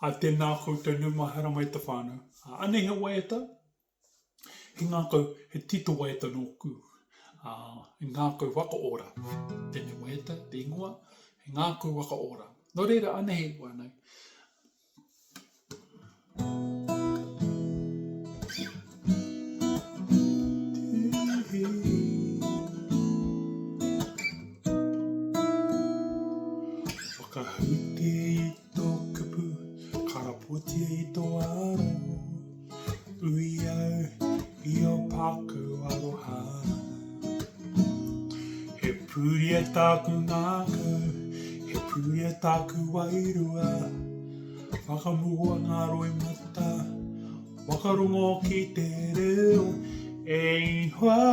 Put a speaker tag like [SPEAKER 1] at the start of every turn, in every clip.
[SPEAKER 1] A tēnā koutou mahara mai te whānau. Ane he waiata, he ngākau he tito waiata nōku. He ngākau whakaora. Tēnei waiata, te ingoa, he ngākau whakaora. Nō reira, ane he wānau. Whakahute I tō kupu, karapotia I tō aro. Ui au I o pāku aroha. He puria tāku ngākau, he puria tāku wairua. Whakamua ngā roi mata, wakarongo ki te reo. E Ihowā,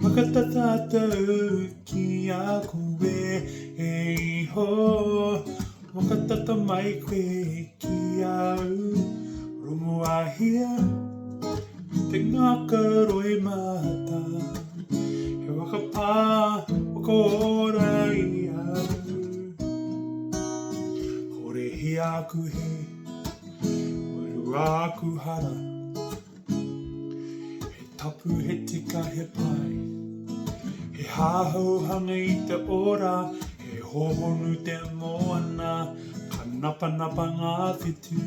[SPEAKER 1] whakatata ki a koe. E Ihowā, whakatata mai koe ki au. Rungu ahia, te ngākau e mata. He whakapā, whakaora I au. Horehi aku he, muru aku hara. He tapu he tika he pai. He hāhauhanga I te ora. He hohonu te moana. Ka napanapa ngā whitu.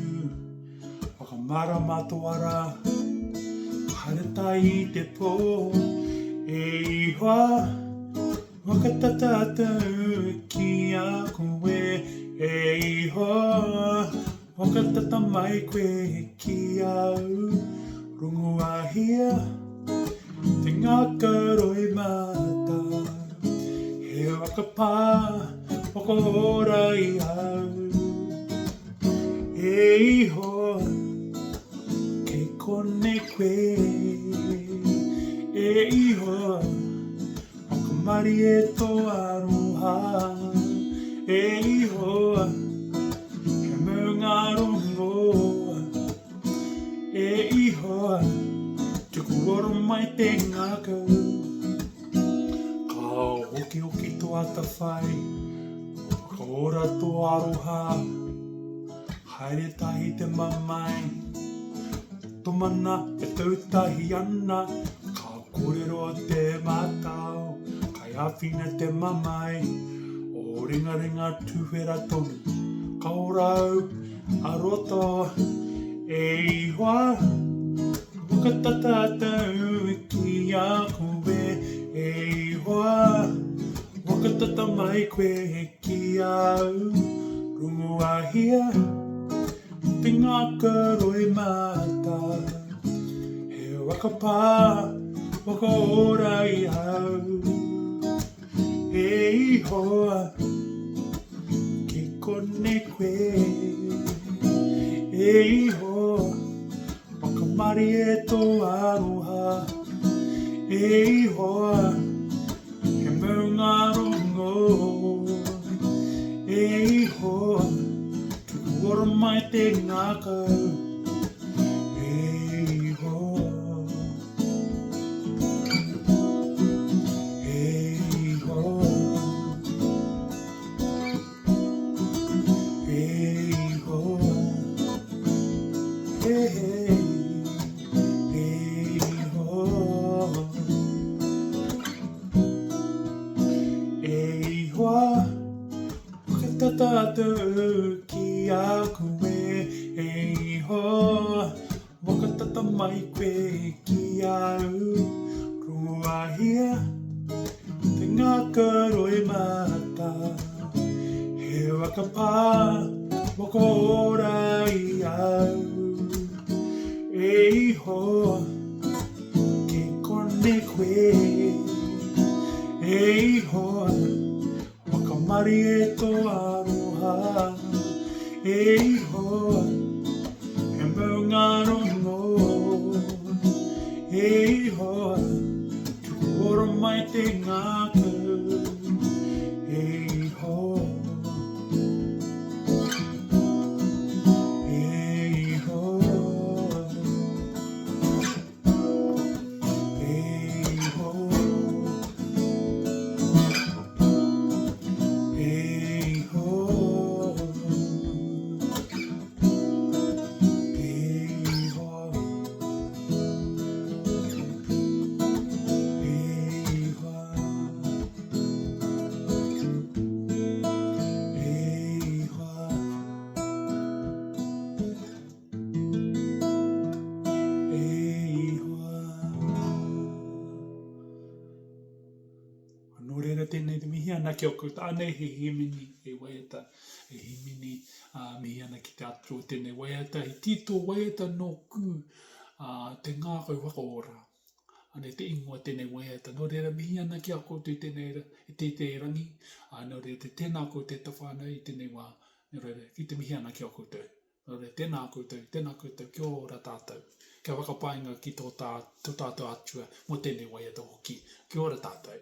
[SPEAKER 1] Whakamara matoara. Hareta I te pō. E Ihowā, whakatata ki a koe. E Ihowā, whakatata mai koe ki au. Rungu ahia, te ngākau e mata. He wakapā, whakaora I au. E Ihowā, ke kone koe. E Ihowā, whakamari e tō aroha. E Ihowā, he mau ngā rongoa. E Ihowā, tuku oro mai te ngākau. Ka hoki tō atawhai, whakaora tō aroha. Haere tahi te mamai, tomana e tautahi ana. Ka kōrero te mātau, kai awhina te mamai. O ringa tūwhera tonu, ka orau a roto. E Ihowā, whakatata ki a koe. E Ihowā, whakatata mai koe ki au. Rungu ahia, te ngākau e mata. He wakapā, whakaora I au. E Ihowā, ke kone koe. E Ihowā, whakamari e tō aroha. E Ihowā, he mau ngā rongo. E Ihowā, tuku oro mai te ngākau. E Ihowā, E Ihowā, E Ihowā. E Ihowā, E Ihowā, whakatata ki a koe. E Ihowā, whakatata mai koe ki au. Rungu ahia, te ngākau e mata. He wakapā, whakaora I au. E Ihowā, ke kone koe. E Ihowā, whakamari e tō aroha. E Ihowā, he mau ngā rongo. E Ihowā, tuku oro mai te ngākau. E Ihowā, E Ihowā, E Ihowā, E Ihowā. ana ki o koutou, anei he himini e waiata, he himini mihi ana ki te atu o tēnei waiata, he tito waiata no ku te ngākau whakaora. Ane te ingoa tēnei waiata, no reira mihi ana ki a koutou i tēnei rangi, no reira te tēnā koutou te tawhānau i tēnei wā, no reira ki te mihi ana ki a koutou. No reira tēnā koutou, kia ora tātou. Kia whakapainga ki tō tātou atua mo tēnei waiata hoki. Kia ora tātou.